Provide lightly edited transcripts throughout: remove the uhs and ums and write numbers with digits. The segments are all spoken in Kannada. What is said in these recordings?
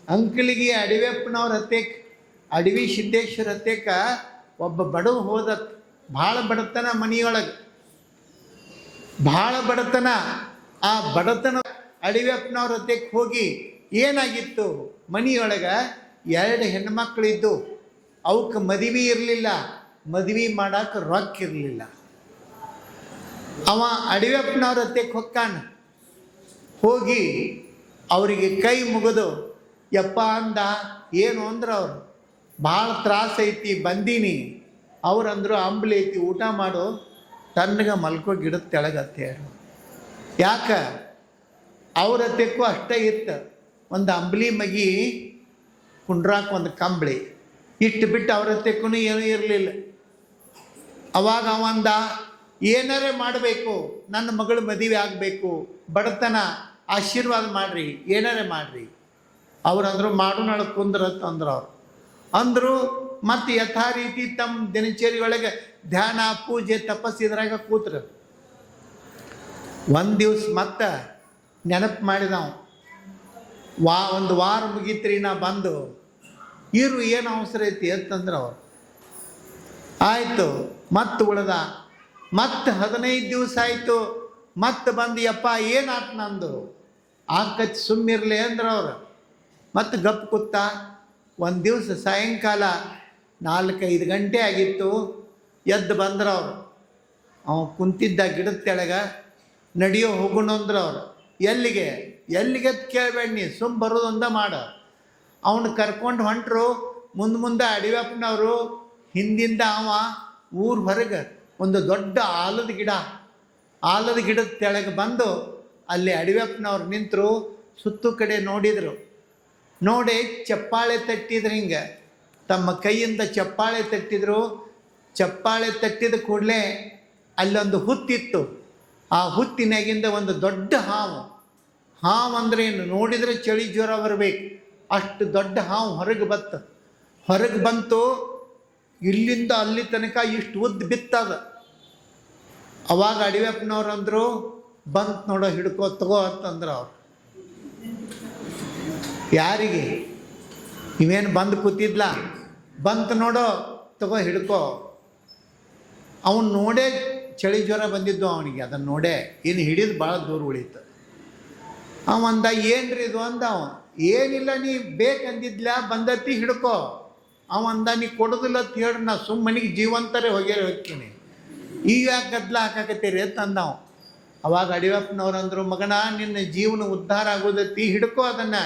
ಅಂಕಲಿಗೆ ಅಡವ್ಯಪ್ಪನವ್ರ ಹತ್ಯಕ್ಕೆ ಅಡವಿ ಸಿದ್ದೇಶ್ವರ ಹತ್ಯಕ್ಕೆ ಒಬ್ಬ ಬಡವ ಹೋದತ್. ಭಾಳ ಬಡತನ ಮನೆಯೊಳಗೆ, ಭಾಳ ಬಡತನ. ಆ ಬಡತನ ಅಡವ್ಯಪ್ಪನವ್ರ ಹತ್ಯಕ್ಕೆ ಹೋಗಿ ಏನಾಗಿತ್ತು, ಮನೆಯೊಳಗೆ 2 ಹೆಣ್ಮಕ್ಳಿದ್ದು, ಅವಕ್ಕೆ ಮದುವೆ ಇರಲಿಲ್ಲ, ಮದುವೆ ಮಾಡಕ್ಕೆ ರೊಕ್ಕ ಇರಲಿಲ್ಲ. ಅವ ಅಡವ್ಯಪ್ಪನವ್ರ ಹತ್ಯಕ್ಕೆ ಹೊಕ್ಕಾನ. ಹೋಗಿ ಅವರಿಗೆ ಕೈ ಮುಗಿದು ಯಪ್ಪ ಅಂದ. ಏನು ಅಂದ್ರೆ ಅವ್ರು ಭಾಳ ತ್ರಾಸ ಐತಿ ಬಂದೀನಿ. ಅವ್ರಂದ್ರು ಅಂಬ್ಲಿ ಐತಿ ಊಟ ಮಾಡು, ತಣ್ಣಗೆ ಮಲ್ಕೋ ಗಿಡದ ತೆಳಗತ್ತೆ. ಯಾಕೆ ಅವ್ರ ಹತ್ಯಕ್ಕೂ ಅಷ್ಟೇ ಇತ್ತು. ಒಂದು ಅಂಬ್ಲಿ ಮಗಿ ಕುಂಡ್ರಾಕ ಒಂದು ಕಂಬಳಿ ಇಟ್ಟು ಬಿಟ್ಟು ಅವ್ರ ಹತ್ಯಕ್ಕೂ ಏನೂ ಇರಲಿಲ್ಲ. ಅವಾಗ ಅವಂದ ಏನಾರೇ ಮಾಡಬೇಕು, ನನ್ನ ಮಗಳು ಮದುವೆ ಆಗಬೇಕು, ಬಡತನ ಆಶೀರ್ವಾದ ಮಾಡಿರಿ, ಏನಾರೇ ಮಾಡಿರಿ. ಅವ್ರಂದ್ರು ಮಾಡು ನಾಳೆ ಕುಂದ್ರತ್ ಅಂದ್ರು. ಅಂದರು ಮತ್ತು ಯಥಾ ರೀತಿ ತಮ್ಮ ದಿನಚರಿಯೊಳಗೆ ಧ್ಯಾನ ಪೂಜೆ ತಪಸ್ಸಿದ್ರಾಗ ಕೂತ್ರು. ಒಂದು ದಿವ್ಸ ಮತ್ತೆ ನೆನಪು ಮಾಡಿದವು. ಒಂದು ವಾರ ಮುಗೀತ್ರಿ ನಾ ಬಂದು ಇರು, ಏನು ಅವಸರ ಐತಿ ಅಂತಂದ್ರೆ ಅವ್ರು ಆಯಿತು. ಮತ್ತೆ ಉಳ್ದ. ಮತ್ತೆ 15 ದಿವಸ ಆಯಿತು. ಮತ್ತೆ ಬಂದು ಯಪ್ಪ ಏನಾಯ್ತು ನಂದು ಆಕಚ್ಚಿ ಸುಮ್ಮಿರಲಿ ಅಂದ್ರೆ ಅವ್ರು. ಮತ್ತು ಗಪ್ ಕೂತ. ಒಂದು ದಿವಸ ಸಾಯಂಕಾಲ 4-5 ಗಂಟೆ ಆಗಿತ್ತು. ಎದ್ದು ಬಂದ್ರವ್ರು. ಅವ ಕುಂತಿದ್ದ ಗಿಡದ ತೆಳಗೆ. ನಡೆಯೋ ಹೋಗೋಣ ಅಂದ್ರೆ ಅವ್ರು. ಎಲ್ಲಿಗೆ ಕೇಳಬೇಡ ನೀ, ಸುಮ್ಮ ಬರೋದೊಂದ ಮಾಡ. ಅವನು ಕರ್ಕೊಂಡು ಹೊಂಟ್ರು. ಮುಂದೆ ಅಡವ್ಯಪ್ಪನವರು ಹಿಂದಿಂದ ಅವ ಊರ ಹೊರಗೆ ಒಂದು ದೊಡ್ಡ ಆಲದ ಗಿಡದ ತೆಳಗೆ ಬಂದು ಅಲ್ಲಿ ಅಡವ್ಯಪ್ಪನವ್ರು ನಿಂತರು. ಸುತ್ತು ಕಡೆ ನೋಡಿದರು. ನೋಡಿ ಚಪ್ಪಾಳೆ ತಟ್ಟಿದ್ರು. ಹಿಂಗೆ ತಮ್ಮ ಕೈಯಿಂದ ಚಪ್ಪಾಳೆ ತಟ್ಟಿದ್ರು. ಚಪ್ಪಾಳೆ ತಟ್ಟಿದ ಕೂಡಲೇ ಅಲ್ಲೊಂದು ಹುತ್ತಿತ್ತು. ಆ ಹುತ್ತಿನಾಗಿಂದ ಒಂದು ದೊಡ್ಡ ಹಾವು ಅಂದ್ರೆ ಏನು ನೋಡಿದರೆ ಚಳಿ ಜ್ವರ ಬರಬೇಕು, ಅಷ್ಟು ದೊಡ್ಡ ಹಾವು ಹೊರಗೆ ಬಂತು. ಇಲ್ಲಿಂದ ಅಲ್ಲಿ ತನಕ ಇಷ್ಟು ಉದ್ದ ಬಿತ್ತದ. ಅವಾಗ ಅಡವ್ಯಪ್ಪನವ್ರು ಅಂದರು ಬಂತು ನೋಡೋ ಹಿಡ್ಕೋ ತಗೋ ಅಂತಂದ್ರು ಅವ್ರು. ಯಾರಿಗೆ? ಇವೇನು ಬಂದು ಕೂತಿದ್ಲ, ಬಂತು ನೋಡೋ ತಗೋ ಹಿಡ್ಕೋ. ಅವನು ನೋಡೇ ಚಳಿ ಜ್ವರ ಬಂದಿದ್ದು ಅವನಿಗೆ. ಅದನ್ನು ನೋಡೇ ಇನ್ನು ಹಿಡಿದು ಭಾಳ ದೂರ ಉಳೀತು. ಅವಂದ ಏನ್ರಿ ಇದು ಅಂದ. ಅವ ಏನಿಲ್ಲ, ನೀ ಬೇಕಂದಿದ್ಲ ಬಂದತಿ ಹಿಡ್ಕೋ. ಅವಂದ ನೀ ಕೊಡೋದಿಲ್ಲ ಅಂತ ಹೇಳಿ ನಾ ಸುಮ್ಮನಿಗೆ ಜೀವಂತರೇ ಹೋಗ್ತೀನಿ, ಈಗ ಗದ್ದಲ ಹಾಕಾಕತ್ತೀರಿ ಅಂತಂದವ. ಅವಾಗ ಅಡವ್ಯಪ್ಪನವ್ರು ಅಂದರು, ಮಗನ ನಿನ್ನ ಜೀವನ ಉದ್ಧಾರ ಆಗೋದತ್ತಿ, ಹಿಡ್ಕೋ ಅದನ್ನು.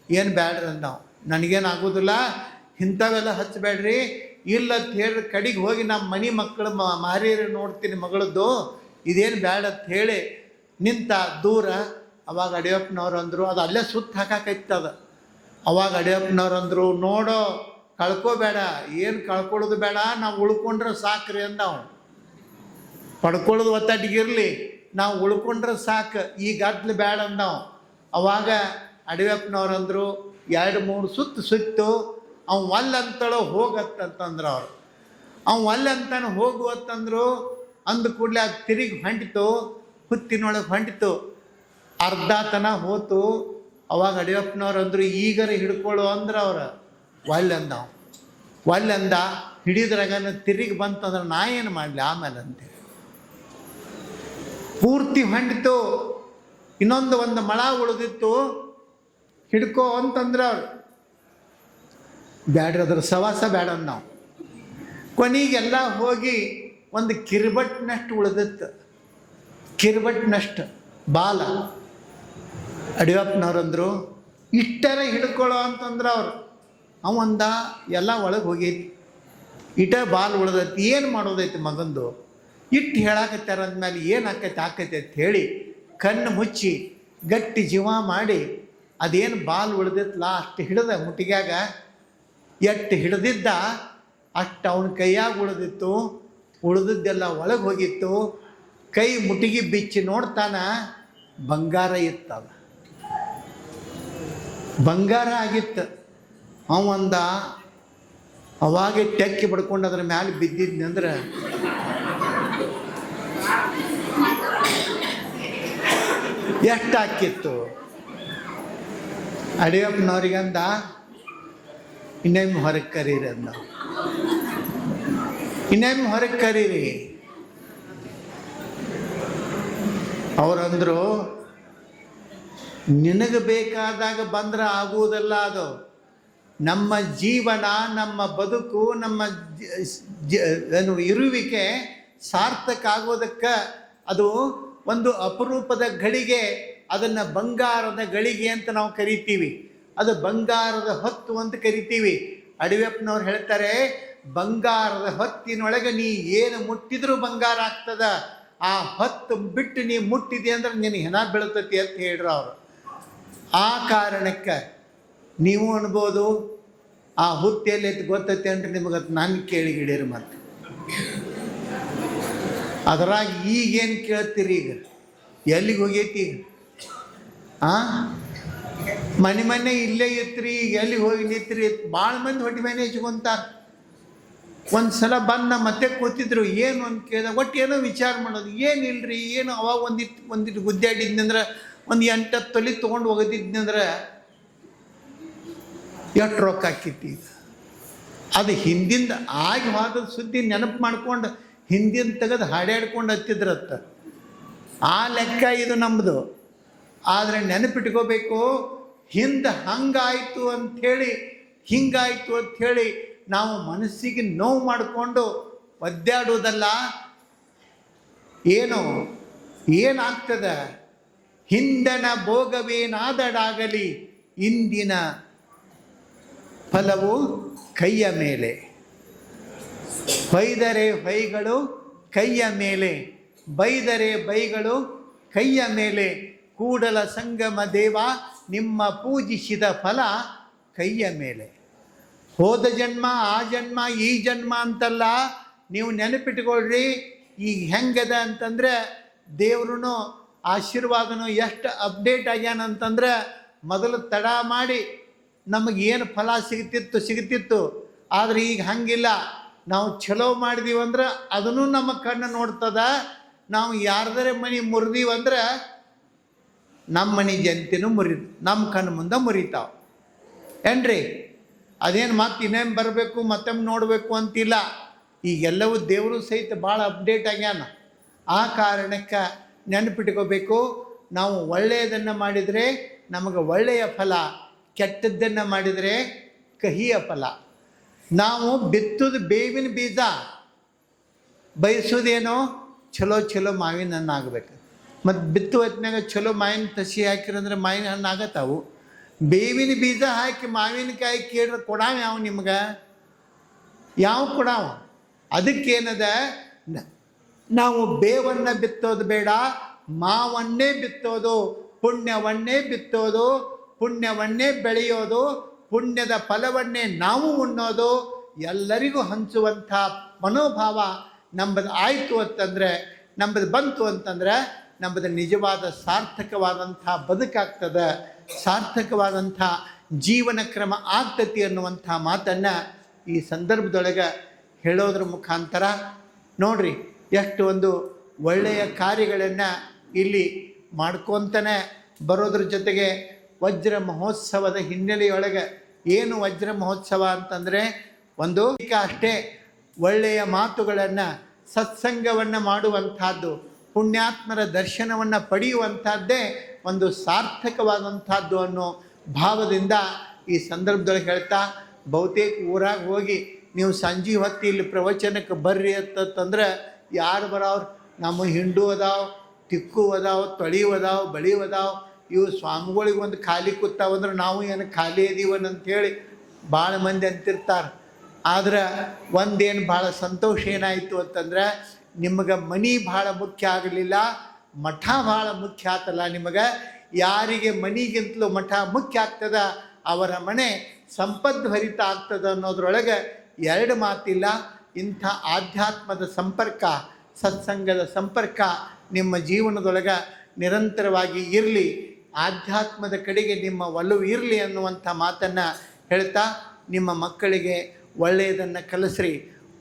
ಏನು ಬ್ಯಾಡ್ರಿ ಅಂದವ. ನನಗೇನು ಆಗೋದಿಲ್ಲ, ಇಂಥವೆಲ್ಲ ಹಚ್ಚಬೇಡ್ರಿ. ಇಲ್ಲ ಅಂತ ಹೇಳಿ ಕಡೆಗೆ ಹೋಗಿ ನಮ್ಮ ಮನೆ ಮಕ್ಕಳು ಮಾರಿಯರು ನೋಡ್ತೀನಿ ಮಗಳದ್ದು, ಇದೇನು ಬ್ಯಾಡ ಅಂತ ಹೇಳಿ ನಿಂತ ದೂರ. ಅವಾಗ ಅಡವ್ಯಪ್ಪನವ್ರು ಅಂದರು, ಅದು ಅಲ್ಲೇ ಸುತ್ತ ಹಾಕಾಕೈತದ. ಅವಾಗ ಅಡವ್ಯಪ್ಪನವ್ರು ಅಂದರು, ನೋಡೋ ಕಳ್ಕೋಬೇಡ, ಏನು ಕಳ್ಕೊಳ್ಳೋದು ಬೇಡ, ನಾವು ಉಳ್ಕೊಂಡ್ರೆ ಸಾಕ್ರಿ ಅಂದವ. ಪಡ್ಕೊಳ್ಳೋದು ಒತ್ತಟ್ಟಿಗಿರಲಿ, ನಾವು ಉಳ್ಕೊಂಡ್ರೆ ಸಾಕು, ಈ ಗದ್ದಲು ಬೇಡ ಅಂದವ. ಅವಾಗ ಅಡವ್ಯಪ್ಪನವ್ರು ಅಂದರು, 2-3 ಸುತ್ತು ಅವ್ನು ಒಲ್ಲಂತಳೋ ಹೋಗತ್ತಂತಂದ್ರು ಅವ್ರು. ಅವ್ನು ಒಲ್ಲಂತಾನೆ ಹೋಗುವತ್ತಂದ್ರು. ಅಂದ ಕೂಡಲೇ ಅದು ತಿರುಗಿ ಹೊಂಟಿತು, ಹುತ್ತಿನೊಳಗೆ ಹೊಂಟಿತು. ಅರ್ಧ ತನ ಹೋತು. ಅವಾಗ ಅಡವ್ಯಪ್ಪನವ್ರು ಅಂದರು, ಈಗರ ಹಿಡ್ಕೊಳ್ಳು ಅಂದ್ರೆ ಅವ್ರು ಒಲ್ಲಂದ. ಹಿಡಿದ್ರಾಗ ತಿರುಗಿ ಬಂತಂದ್ರೆ ನಾ ಏನು ಮಾಡಲಿ ಆಮೇಲೆ ಅಂತೇಳಿ ಪೂರ್ತಿ ಹೊಂಟಿತು. ಒಂದು ಮಳ ಉಳಿದಿತ್ತು, ಹಿಡ್ಕೋ ಅಂತಂದ್ರೆ ಅವ್ರು. ಬ್ಯಾಡ್ರಿ, ಅದ್ರ ಸವಾಸ ಬೇಡ ನಾವು. ಕೊನೆಗೆಲ್ಲ ಹೋಗಿ ಒಂದು ಕಿರ್ಬಟ್ನಷ್ಟು ಉಳಿದಿತ್ತು. ಕಿರ್ಬಟ್ನಷ್ಟು ಬಾಲ. ಅಡವ್ಯಪ್ಪನವ್ರಂದ್ರು, ಇಷ್ಟರ ಹಿಡ್ಕೊಳ್ಳೋ ಅಂತಂದ್ರೆ ಅವ್ರು. ಅವಂದ ಎಲ್ಲ ಒಳಗೆ ಹೋಗೈತಿ, ಇಟ ಬಾಲ್ ಉಳ್ದೈತಿ, ಏನು ಮಾಡೋದೈತಿ ಮಗಂದು. ಇಟ್ಟು ಹೇಳಾಕತ್ತಾರ ಅಂದಮೇಲೆ ಏನು ಆಕೈತಿ ಅಂತ ಹೇಳಿ ಕಣ್ಣು ಮುಚ್ಚಿ ಗಟ್ಟಿ ಜೀವ ಮಾಡಿ ಅದೇನು ಬಾಲ್ ಉಳ್ದಿತ್ತಲ್ಲ ಅಷ್ಟು ಹಿಡ್ದ ಮುಟ್ಟಿಗ್ಯಾಗ. ಎಷ್ಟು ಹಿಡ್ದಿದ್ದ ಅಷ್ಟು ಅವನ ಕೈಯಾಗ ಉಳಿದಿತ್ತು. ಉಳಿದಿದ್ದೆಲ್ಲ ಒಳಗೆ ಹೋಗಿತ್ತು. ಕೈ ಮುಟ್ಟಿಗೆ ಬಿಚ್ಚಿ ನೋಡ್ತಾನ, ಬಂಗಾರ ಇತ್ತದ, ಬಂಗಾರ ಆಗಿತ್ತು. ಅವಂದ ಅವಾಗೆ ಟೆಕ್ಕಿ ಬಡ್ಕೊಂಡು ಅದ್ರ ಮ್ಯಾಲೆ ಬಿದ್ದಿದ್ನಂದ್ರೆ ಎಷ್ಟು ಹಾಕಿತ್ತು. ಅಡಿಯಪ್ಪನವ್ರಿಗಂದ ಇನ್ನೊಮ್ಮೆ ಹೊರಗೆ ಕರೀರಿ ಅಂದ. ಇನ್ನೊಮ್ಮೆ ಹೊರಗೆ ಕರೀರಿ. ಅವರಂದ್ರು ನಿನಗೆ ಬೇಕಾದಾಗ ಬಂದ್ರೆ ಆಗುವುದಲ್ಲ ಅದು. ನಮ್ಮ ಜೀವನ, ನಮ್ಮ ಬದುಕು, ನಮ್ಮ ಇರುವಿಕೆ ಸಾರ್ಥಕ ಆಗೋದಕ್ಕೆ ಅದು ಒಂದು ಅಪರೂಪದ ಗಳಿಗೆ. ಅದನ್ನು ಬಂಗಾರದ ಗಳಿಗೆ ಅಂತ ನಾವು ಕರಿತೀವಿ. ಅದು ಬಂಗಾರದ ಹೊತ್ತು ಅಂತ ಕರಿತೀವಿ. ಅಡಿವೆಪ್ಪನವ್ರು ಹೇಳ್ತಾರೆ, ಬಂಗಾರದ ಹೊತ್ತಿನೊಳಗೆ ನೀ ಏನು ಮುಟ್ಟಿದ್ರೂ ಬಂಗಾರ ಆಗ್ತದ. ಆ ಹೊತ್ತು ಬಿಟ್ಟು ನೀ ಮುಟ್ಟಿದೆ ಅಂದ್ರೆ ನಿನ್ನ ಹೆಣ ಬೀಳ್ತತಿ ಅಂತ ಹೇಳ್ರು ಅವರು. ಆ ಕಾರಣಕ್ಕೆ ನೀವು ಅನ್ಬೋದು ಆ ಹುತ್ತೆಲ್ಲಿ ಗೊತ್ತೈತೆ ಅಂದ್ರೆ ನಿಮಗೆ ನಾನು ಕೇಳಿಗಿಡೀರಿ. ಮತ್ತೆ ಅದರಾಗ ಈಗೇನು ಕೇಳ್ತೀರಿ? ಈಗ ಎಲ್ಲಿಗೆ ಹೋಗೈತಿ? ಈಗ ಮನೆ ಇಲ್ಲೇ ಇತ್ರಿ, ಈಗ ಎಲ್ಲಿಗೆ ಹೋಗಿ ನಿಂತ್ರಿ? ಭಾಳ ಮಂದಿ ಹೊಟ್ಟೆ ಮೇಲೆ ಹೆಚ್ಕೊಂತಾರೆ. ಒಂದು ಸಲ ಬಂದು ಮತ್ತೆ ಕೂತಿದ್ರು. ಏನು ಅಂತ ಕೇಳಿದಾಗ ಒಟ್ಟು ಏನೋ ವಿಚಾರ ಮಾಡೋದು. ಏನಿಲ್ರಿ, ಏನು ಅವಾಗ ಒಂದಿಟ್ಟು ಗುದ್ದಾಡಿದ್ನಂದ್ರೆ ಒಂದು 8-10 ತೊಲಿ ತೊಗೊಂಡು ಹೋಗೋದಿದ್ನಂದ್ರೆ ಎಷ್ಟು ರೊಕ್ಕ ಹಾಕಿತ್ತು. ಅದು ಹಿಂದಿಂದ ಆಗಿ ಹೋದ ಸುದ್ದಿ ನೆನಪು ಮಾಡ್ಕೊಂಡು ಹಿಂದಿನ ತೆಗೆದು ಹಾಡ್ಯಾಡ್ಕೊಂಡು ಹತ್ತಿದ್ರತ್ತ. ಆ ಲೆಕ್ಕ ಇದು ನಮ್ಮದು. ಆದರೆ ನೆನಪಿಟ್ಕೋಬೇಕು, ಹಿಂದೆ ಹಂಗಾಯಿತು ಅಂಥೇಳಿ ಹಿಂಗಾಯಿತು ಅಂಥೇಳಿ ನಾವು ಮನಸ್ಸಿಗೆ ನೋವು ಮಾಡಿಕೊಂಡು ಒದ್ದಾಡುವುದಲ್ಲ. ಏನಾಗ್ತದೆ? ಹಿಂದನ ಭೋಗವೇನಾದಡಾಗಲಿ ಇಂದಿನ ಫಲವು ಕೈಯ ಮೇಲೆ. ಬೈದರೆ ಬೈಗಳು ಕೈಯ ಮೇಲೆ, ಬೈದರೆ ಬೈಗಳು ಕೈಯ ಮೇಲೆ. ಕೂಡಲ ಸಂಗಮ ದೇವ ನಿಮ್ಮ ಪೂಜಿಸಿದ ಫಲ ಕೈಯ ಮೇಲೆ. ಹೋದ ಜನ್ಮ, ಆ ಜನ್ಮ, ಈ ಜನ್ಮ ಅಂತಲ್ಲ. ನೀವು ನೆನಪಿಟ್ಕೊಳ್ರಿ. ಈಗ ಹೆಂಗದ ಅಂತಂದರೆ ದೇವ್ರೂ ಆಶೀರ್ವಾದನೂ ಎಷ್ಟು ಅಪ್ಡೇಟ್ ಆಗ್ಯಾನಂತಂದ್ರೆ, ಮೊದಲು ತಡ ಮಾಡಿ ನಮಗೇನು ಫಲ ಸಿಗ್ತಿತ್ತು. ಆದರೆ ಈಗ ಹಂಗಿಲ್ಲ. ನಾವು ಚಲೋ ಮಾಡಿದೀವಂದ್ರೆ ಅದನ್ನು ನಮ್ಮ ಕಣ್ಣು ನೋಡ್ತದ. ನಾವು ಯಾರ್ದರೆ ಮನೆ ಮುರಿದೀವಂದ್ರೆ ನಮ್ಮ ಮನೆ ಜಂತಿನೂ ನಮ್ಮ ಕಣ್ಣು ಮುಂದೆ ಮುರಿತಾವ ಏನ್ರಿ? ಅದೇನು ಮತ್ತೆ ಇನ್ನೇನು ಬರಬೇಕು ಮತ್ತೊಮ್ಮೆ ನೋಡಬೇಕು ಅಂತಿಲ್ಲ. ಈಗೆಲ್ಲವೂ ದೇವರು ಸಹಿತ ಭಾಳ ಅಪ್ಡೇಟ್ ಆಗ್ಯಾನ. ಆ ಕಾರಣಕ್ಕೆ ನೆನಪಿಟ್ಕೋಬೇಕು, ನಾವು ಒಳ್ಳೆಯದನ್ನು ಮಾಡಿದರೆ ನಮಗೆ ಒಳ್ಳೆಯ ಫಲ, ಕೆಟ್ಟದ್ದನ್ನು ಮಾಡಿದರೆ ಕಹಿಯ ಫಲ. ನಾವು ಬಿತ್ತುದು ಬೇವಿನ ಬೀಜ, ಬಯಸೋದೇನೋ ಚಲೋ ಮಾವಿನ ಹಣ್ಣು ಆಗಬೇಕು. ಮತ್ತು ಬಿತ್ತು ಹೊತ್ತಿನಾಗ ಚಲೋ ಮಾವಿನ ತಸಿ ಹಾಕಿರಂದ್ರೆ ಮಾವಿನ ಹಣ್ಣು ಆಗತ್ತಾವು. ಬೇವಿನ ಬೀಜ ಹಾಕಿ ಮಾವಿನಕಾಯಿ ಕೇಳಿದ್ರೆ ಕೊಡಾವ ಯಾವ ನಿಮ್ಗೆ? ಯಾವ ಕೊಡಾವ? ಅದಕ್ಕೇನದ, ನಾವು ಬೇವನ್ನು ಬಿತ್ತೋದು ಬೇಡ, ಮಾವನ್ನೇ ಬಿತ್ತೋದು, ಪುಣ್ಯವನ್ನೇ ಬಿತ್ತೋದು, ಪುಣ್ಯವನ್ನೇ ಬೆಳೆಯೋದು, ಪುಣ್ಯದ ಫಲವನ್ನೇ ನಾವು ಉಣ್ಣೋದು, ಎಲ್ಲರಿಗೂ ಹಂಚುವಂಥ ಮನೋಭಾವ ನಮ್ಮದು ಆಯಿತು ಅಂತಂದರೆ, ನಮ್ಮದು ಬಂತು ಅಂತಂದರೆ ನಮ್ಮದು ನಿಜವಾದ ಸಾರ್ಥಕವಾದಂಥ ಬದುಕಾಗ್ತದೆ, ಸಾರ್ಥಕವಾದಂಥ ಜೀವನ ಕ್ರಮ ಆಗ್ತತಿ ಅನ್ನುವಂಥ ಮಾತನ್ನು ಈ ಸಂದರ್ಭದೊಳಗೆ ಹೇಳೋದ್ರ ಮುಖಾಂತರ ನೋಡ್ರಿ, ಎಷ್ಟು ಒಂದು ಒಳ್ಳೆಯ ಕಾರ್ಯಗಳನ್ನು ಇಲ್ಲಿ ಮಾಡ್ಕೊತಾನೆ ಬರೋದ್ರ ಜೊತೆಗೆ ವಜ್ರ ಮಹೋತ್ಸವದ ಹಿನ್ನೆಲೆಯೊಳಗೆ ಏನು ವಜ್ರ ಮಹೋತ್ಸವ ಅಂತಂದರೆ ಒಂದು ಅಷ್ಟೇ ಒಳ್ಳೆಯ ಮಾತುಗಳನ್ನು, ಸತ್ಸಂಗವನ್ನು ಮಾಡುವಂಥದ್ದು, ಪುಣ್ಯಾತ್ಮರ ದರ್ಶನವನ್ನು ಪಡೆಯುವಂಥದ್ದೇ ಒಂದು ಸಾರ್ಥಕವಾದಂಥದ್ದು ಅನ್ನೋ ಭಾವದಿಂದ ಈ ಸಂದರ್ಭದೊಳಗೆ ಹೇಳ್ತಾ, ಬಹುತೇಕ ಊರಾಗ ಹೋಗಿ ನೀವು ಸಂಜೆ ಹೊತ್ತು ಇಲ್ಲಿ ಪ್ರವಚನಕ್ಕೆ ಬರ್ರಿ ಅಂತಂದ್ರೆ ಯಾರು ಬರೋರು? ನಮ್ಮ ಹಿಂಡು ಅದಾವ, ತಿಕ್ಕು ಅದಾವ, ತೊಳಿವು ಅದಾವ, ಬಳಿವು ಅದಾವ. ಇವು ಸ್ವಾಮಿಗಳಿಗೆ ಒಂದು ಖಾಲಿ ಕೂತಾವಂದ್ರೆ ನಾವು ಏನು ಖಾಲಿ ಇದೀವನಂಥೇಳಿ ಭಾಳ ಮಂದಿ ಅಂತಿರ್ತಾರೆ. ಆದ್ರೆ ಒಂದೇನು ಭಾಳ ಸಂತೋಷ ಏನಾಯಿತು ಅಂತಂದ್ರೆ, ನಿಮಗೆ ಮನೆ ಭಾಳ ಮುಖ್ಯ ಆಗಲಿಲ್ಲ, ಮಠ ಭಾಳ ಮುಖ್ಯ ಆತಲ್ಲ ನಿಮಗೆ. ಯಾರಿಗೆ ಮನೆಗಿಂತಲೂ ಮಠ ಮುಖ್ಯ ಆಗ್ತದ ಅವರ ಮನೆ ಸಂಪದ್ಭರಿತ ಆಗ್ತದೆ ಅನ್ನೋದ್ರೊಳಗೆ ಎರಡು ಮಾತಿಲ್ಲ. ಇಂಥ ಆಧ್ಯಾತ್ಮದ ಸಂಪರ್ಕ, ಸತ್ಸಂಗದ ಸಂಪರ್ಕ ನಿಮ್ಮ ಜೀವನದೊಳಗೆ ನಿರಂತರವಾಗಿ ಇರಲಿ, ಆಧ್ಯಾತ್ಮದ ಕಡೆಗೆ ನಿಮ್ಮ ಒಲವು ಇರಲಿ ಅನ್ನುವಂಥ ಮಾತನ್ನು ಹೇಳ್ತಾ, ನಿಮ್ಮ ಮಕ್ಕಳಿಗೆ ಒಳ್ಳೆಯದನ್ನು ಕಲಿಸ್ರಿ,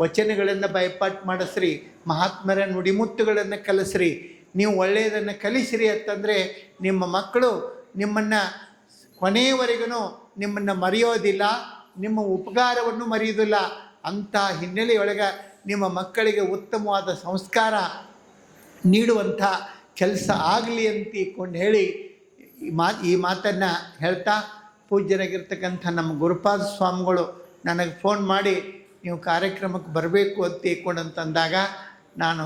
ವಚನಗಳನ್ನು ಬಯಪಾಠ ಮಾಡಿಸ್ರಿ, ಮಹಾತ್ಮರ ನುಡಿಮುತ್ತುಗಳನ್ನು ಕಲಿಸ್ರಿ. ನೀವು ಒಳ್ಳೆಯದನ್ನು ಕಲಿಸ್ರಿ ಅಂತಂದರೆ ನಿಮ್ಮ ಮಕ್ಕಳು ನಿಮ್ಮನ್ನು ಕೊನೆಯವರೆಗೂ ನಿಮ್ಮನ್ನು ಮರೆಯೋದಿಲ್ಲ, ನಿಮ್ಮ ಉಪಕಾರವನ್ನು ಮರೆಯೋದಿಲ್ಲ. ಅಂಥ ಹಿನ್ನೆಲೆಯೊಳಗೆ ನಿಮ್ಮ ಮಕ್ಕಳಿಗೆ ಉತ್ತಮವಾದ ಸಂಸ್ಕಾರ ನೀಡುವಂಥ ಕೆಲಸ ಆಗಲಿ ಅಂತ ಇಟ್ಕೊಂಡು ಹೇಳಿ ಈ ಮಾತನ್ನು ಹೇಳ್ತಾ, ಪೂಜ್ಯರಾಗಿರ್ತಕ್ಕಂಥ ನಮ್ಮ ಗುರುಪಾದ ಸ್ವಾಮಿಗಳು ನನಗೆ ಫೋನ್ ಮಾಡಿ ನೀವು ಕಾರ್ಯಕ್ರಮಕ್ಕೆ ಬರಬೇಕು ಅಂತ ಇಟ್ಕೊಂಡಂತಂದಾಗ ನಾನು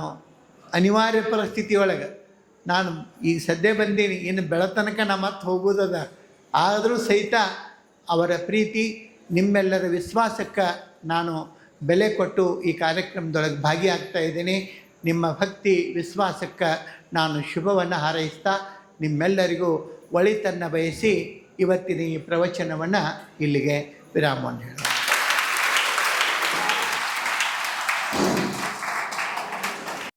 ಅನಿವಾರ್ಯ ಪರಿಸ್ಥಿತಿಯೊಳಗೆ ನಾನು ಈಗ ಸದ್ಯ ಬಂದೀನಿ, ಇನ್ನು ಬೆಳತನಕ ನಾ ಮತ್ತೆ ಹೋಗೋದದ. ಆದರೂ ಸಹಿತ ಅವರ ಪ್ರೀತಿ, ನಿಮ್ಮೆಲ್ಲರ ವಿಶ್ವಾಸಕ್ಕೆ ನಾನು ಬೆಲೆ ಕೊಟ್ಟು ಈ ಕಾರ್ಯಕ್ರಮದೊಳಗೆ ಭಾಗಿಯಾಗ್ತಾ ಇದ್ದೀನಿ. ನಿಮ್ಮ ಭಕ್ತಿ ವಿಶ್ವಾಸಕ್ಕೆ ನಾನು ಶುಭವನ್ನು ಹಾರೈಸ್ತಾ ನಿಮ್ಮೆಲ್ಲರಿಗೂ ಒಳಿತನ್ನು ಬಯಸಿ ಇವತ್ತಿನ ಈ ಪ್ರವಚನವನ್ನು ಇಲ್ಲಿಗೆ ವಿರಾಮವನ್ನು ಹೇಳ